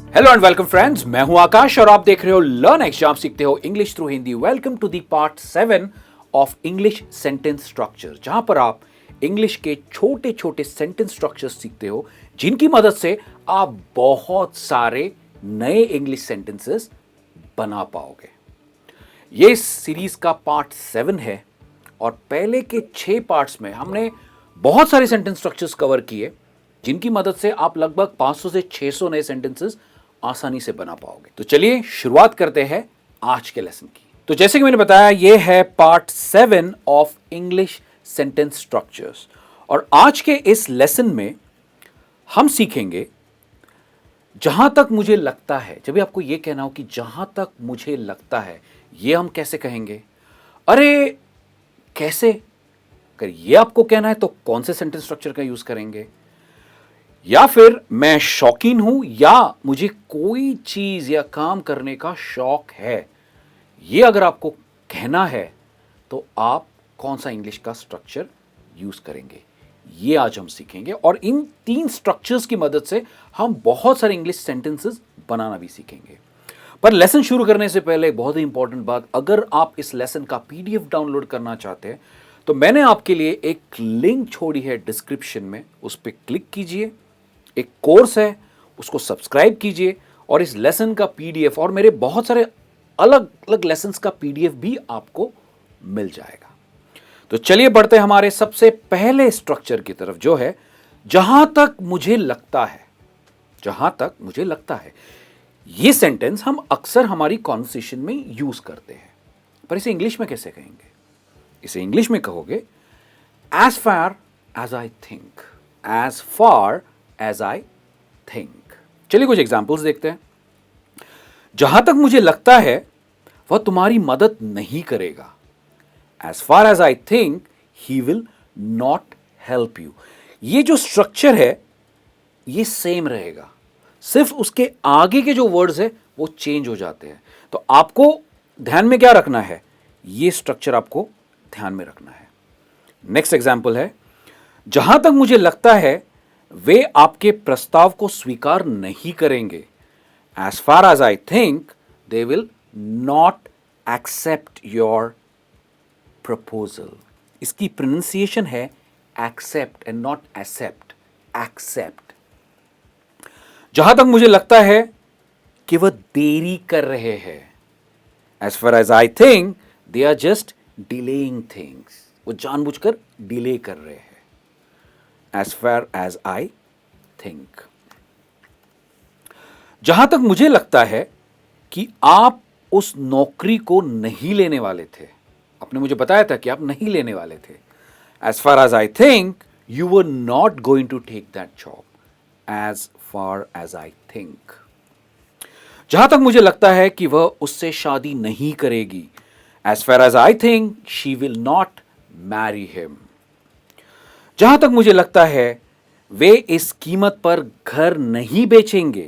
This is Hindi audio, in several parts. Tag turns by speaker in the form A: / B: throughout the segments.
A: हेलो एंड वेलकम फ्रेंड्स, मैं हूं आकाश और आप देख रहे हो लर्न एग्जाम सीखते हो English through Hindi. Welcome to the part 7 of English sentence structure, जहां पर आप इंग्लिश के छोटे छोटे सेंटेंस स्ट्रक्चर सीखते हो जिनकी मदद से आप बहुत सारे नए इंग्लिश सेंटेंसेस बना पाओगे। ये इस सीरीज का पार्ट 7 है और पहले के 6 पार्ट्स में हमने बहुत सारे सेंटेंस स्ट्रक्चर्स कवर किए जिनकी मदद से आप लगभग 500 से 600 नए सेंटेंसेस आसानी से बना पाओगे। तो चलिए शुरुआत करते हैं आज के लेसन की। तो जैसे कि मैंने बताया, ये है part 7 of English sentence structures और आज के इस लेसन में हम सीखेंगे जहां तक मुझे लगता है। जब भी आपको यह कहना हो कि जहां तक मुझे लगता है, ये हम कैसे कहेंगे? अरे कैसे? अगर ये आपको कहना है तो कौन से सेंटेंस स्ट्रक्चर का यूज करेंगे? या फिर मैं शौकीन हूं या मुझे कोई चीज या काम करने का शौक है, ये अगर आपको कहना है तो आप कौन सा इंग्लिश का स्ट्रक्चर यूज करेंगे, ये आज हम सीखेंगे। और इन 3 स्ट्रक्चर्स की मदद से हम बहुत सारे इंग्लिश सेंटेंसेस बनाना भी सीखेंगे। पर लेसन शुरू करने से पहले बहुत ही इंपॉर्टेंट बात, अगर आप इस लेसन का पीडीएफ डाउनलोड करना चाहते हैं तो मैंने आपके लिए एक लिंक छोड़ी है डिस्क्रिप्शन में, उस पर क्लिक कीजिए। एक कोर्स है, उसको सब्सक्राइब कीजिए और इस लेसन का पीडीएफ और मेरे बहुत सारे अलग अलग लेसन्स का पीडीएफ भी आपको मिल जाएगा। तो चलिए बढ़ते हैं हमारे सबसे पहले स्ट्रक्चर की तरफ, जो है जहां तक मुझे लगता है। जहां तक मुझे लगता है, ये सेंटेंस हम अक्सर हमारी कॉन्वर्सेशन में यूज करते हैं, पर इसे इंग्लिश में कैसे कहेंगे? इसे इंग्लिश में कहोगे as far as I think. As far as I think. चलिए कुछ एग्जाम्पल्स देखते हैं। जहां तक मुझे लगता है वह तुम्हारी मदद नहीं करेगा। As far as I think he will not help you. ये जो स्ट्रक्चर है ये सेम रहेगा, सिर्फ उसके आगे के जो वर्ड्स है वो चेंज हो जाते हैं। तो आपको ध्यान में क्या रखना है, ये स्ट्रक्चर आपको ध्यान में रखना है। नेक्स्ट एग्जाम्पल है, जहां तक मुझे लगता है वे आपके प्रस्ताव को स्वीकार नहीं करेंगे। As far as I think they will not accept your proposal. इसकी प्रोनाउंसिएशन है accept and not except, accept. जहां तक मुझे लगता है कि वह देरी कर रहे हैं। As far as I think they are just delaying things. वो जानबूझकर डिले कर रहे हैं। As far as I think. जहां तक मुझे लगता है कि आप उस नौकरी को नहीं लेने वाले थे। आपने मुझे बताया था कि आप नहीं लेने वाले थे। As far as I think you were not going to take that job. As far as I think. जहां तक मुझे लगता है कि वह उससे शादी नहीं करेगी। As far as I think she will not marry him. जहां तक मुझे लगता है वे इस कीमत पर घर नहीं बेचेंगे।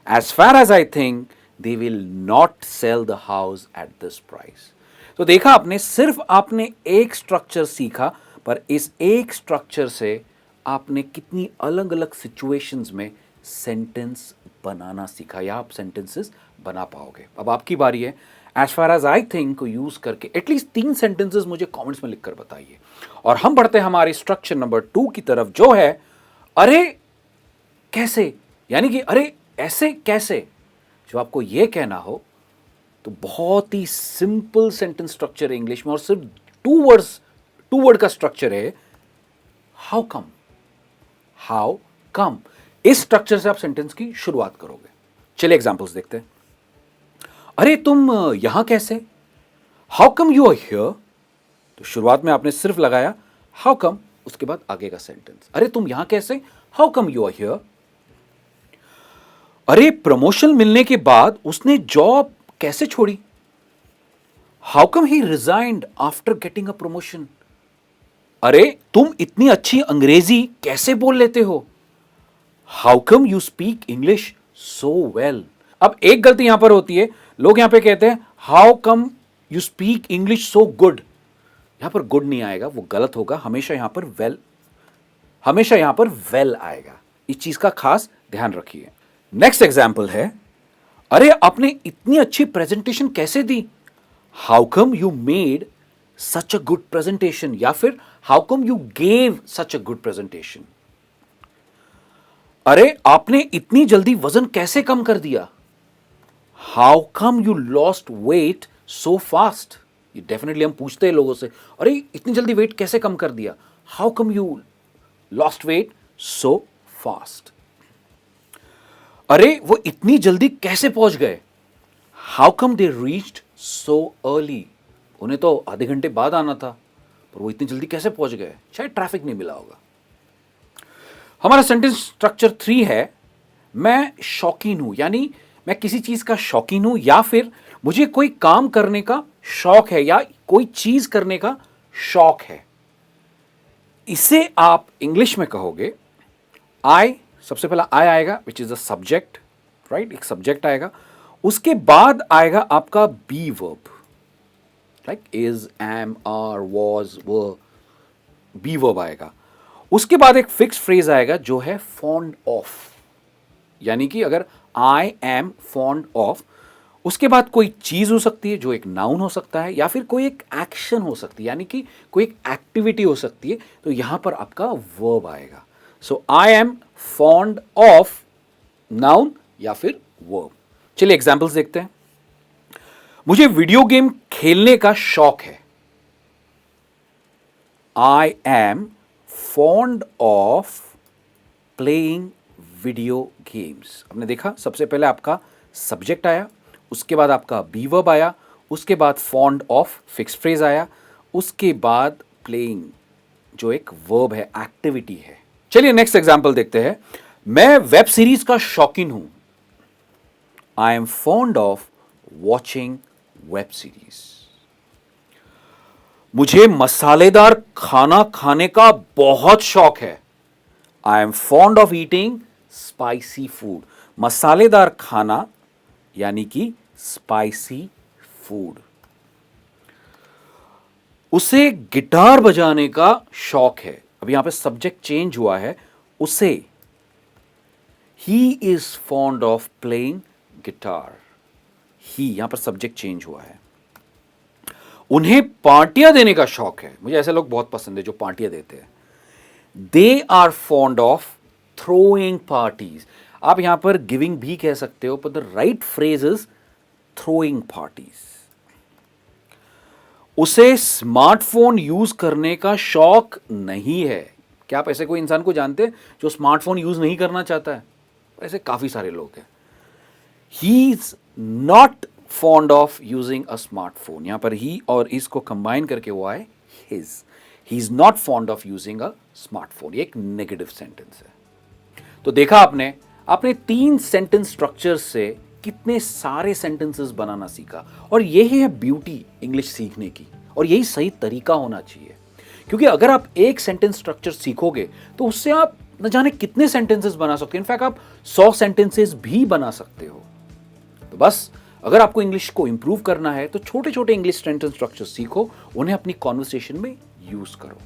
A: As far as I think they will not sell the house at this price. तो देखा आपने, सिर्फ आपने एक स्ट्रक्चर सीखा, पर इस एक स्ट्रक्चर से आपने कितनी अलग अलग सिचुएशंस में सेंटेंस बनाना सीखा, या आप सेंटेंसेस बना पाओगे। अब आपकी बारी है। As far as I think को यूज करके एटलीस्ट 3 सेंटेंसेस मुझे कमेंट्स में लिखकर बताइए। और हम बढ़ते हैं हमारे स्ट्रक्चर नंबर 2 की तरफ, जो है अरे कैसे, यानी कि अरे ऐसे कैसे। जब आपको यह कहना हो तो बहुत ही सिंपल सेंटेंस स्ट्रक्चर है इंग्लिश में, और सिर्फ 2 वर्ड का स्ट्रक्चर है, हाउ कम। हाउ कम, इस स्ट्रक्चर से आप सेंटेंस की शुरुआत करोगे। चलिए एग्जांपल्स देखते हैं। अरे तुम यहां कैसे? How come you are here. तो शुरुआत में आपने सिर्फ लगाया हाउ कम, उसके बाद आगे का सेंटेंस। अरे तुम यहां कैसे? How come you are here. अरे प्रमोशन मिलने के बाद उसने जॉब कैसे छोड़ी? How come he resigned after getting a promotion. अरे तुम इतनी अच्छी अंग्रेजी कैसे बोल लेते हो? How come you speak English so well. अब एक गलती यहां पर होती है, लोग यहां पे कहते हैं how come you speak English so good. यहां पर गुड नहीं आएगा, वो गलत होगा। हमेशा यहां पर वेल आएगा। इस चीज का खास ध्यान रखिए। नेक्स्ट एग्जाम्पल है, अरे आपने इतनी अच्छी प्रेजेंटेशन कैसे दी? How come you made such a good presentation, या फिर how come you gave such a good presentation? अरे आपने इतनी जल्दी वजन कैसे कम कर दिया? How come you lost weight so fast? ये डेफिनेटली हम पूछते हैं लोगों से, अरे इतनी जल्दी वेट कैसे कम कर दिया? How come you lost weight so fast? अरे वो इतनी जल्दी कैसे पहुंच गए? How come they reached so early? उन्हें तो आधे घंटे बाद आना था, पर वो इतनी जल्दी कैसे पहुंच गए? शायद ट्रैफिक नहीं मिला होगा। हमारा सेंटेंस स्ट्रक्चर 3 है, मैं शौकीन हूं, यानी मैं किसी चीज का शौकीन हूं, या फिर मुझे कोई काम करने का शौक है, या कोई चीज करने का शौक है। इसे आप इंग्लिश में कहोगे आई, सबसे पहला आई आएगा which is a subject, right, एक सब्जेक्ट आएगा, उसके बाद आएगा आपका be verb, like is, am, are, was, were, be verb आएगा। उसके बाद एक फिक्स फ्रेज आएगा जो है फॉन्ड ऑफ, यानी कि अगर आई एम फॉन्ड ऑफ, उसके बाद कोई चीज हो सकती है जो एक नाउन हो सकता है, या फिर कोई एक एक्शन हो सकती है, यानी कि कोई एक एक्टिविटी हो सकती है, तो यहां पर आपका वर्ब आएगा। So I am fond of noun या फिर वर्ब। चलिए एग्जांपल्स देखते हैं। मुझे वीडियो गेम खेलने का शौक है। आई am fond of playing video games. आपने देखा, सबसे पहले आपका सब्जेक्ट आया, उसके बाद आपका बी वर्ब आया, उसके बाद फॉन्ड ऑफ फिक्स फ्रेज आया, उसके बाद प्लेइंग जो एक वर्ब है, एक्टिविटी है। चलिए नेक्स्ट एग्जांपल देखते हैं। मैं वेब सीरीज का शौकीन हूं। आई am fond of watching web series. मुझे मसालेदार खाना खाने का बहुत शौक है। आई am fond of eating spicy food. मसालेदार खाना यानी कि स्पाइसी फूड। उसे गिटार बजाने का शौक है। अब यहां पे सब्जेक्ट चेंज हुआ है, उसे, he is fond of playing guitar. He, यहां पर सब्जेक्ट चेंज हुआ है। उन्हें पार्टियां देने का शौक है। मुझे ऐसे लोग बहुत पसंद है जो पार्टियां देते हैं। They are fond of throwing parties. आप यहां पर गिविंग भी कह सकते हो, पर the right phrase is throwing parties. उसे स्मार्टफोन यूज करने का शौक नहीं है। क्या आप ऐसे कोई इंसान को जानते हैं जो स्मार्टफोन यूज नहीं करना चाहता है? ऐसे काफी सारे लोग हैं। He is not fond of using a smartphone. यहां पर ही और इसको कंबाइन करके वो आए his. He is not fond of using a smartphone. ये एक नेगेटिव सेंटेंस है। तो देखा आपने आपने 3 सेंटेंस स्ट्रक्चर से कितने सारे सेंटेंसेस बनाना सीखा। और यही है ब्यूटी इंग्लिश सीखने की, और यही सही तरीका होना चाहिए। क्योंकि अगर आप एक सेंटेंस स्ट्रक्चर सीखोगे तो उससे आप न जाने कितने सेंटेंसेस बना सकते हो। इनफैक्ट आप 100 सेंटेंसेस भी बना सकते हो। तो बस अगर आपको इंग्लिश को इंप्रूव करना है तो छोटे छोटे इंग्लिश सेंटेंस स्ट्रक्चर सीखो, उन्हें अपनी कॉन्वर्सेशन में यूज करो।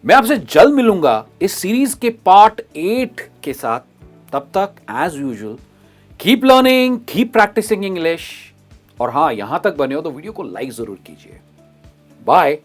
A: मैं आपसे जल्द मिलूंगा इस सीरीज के पार्ट 8 के साथ। तब तक as usual keep learning, keep practising English. और हां, यहां तक बने हो तो वीडियो को लाइक जरूर कीजिए। बाय।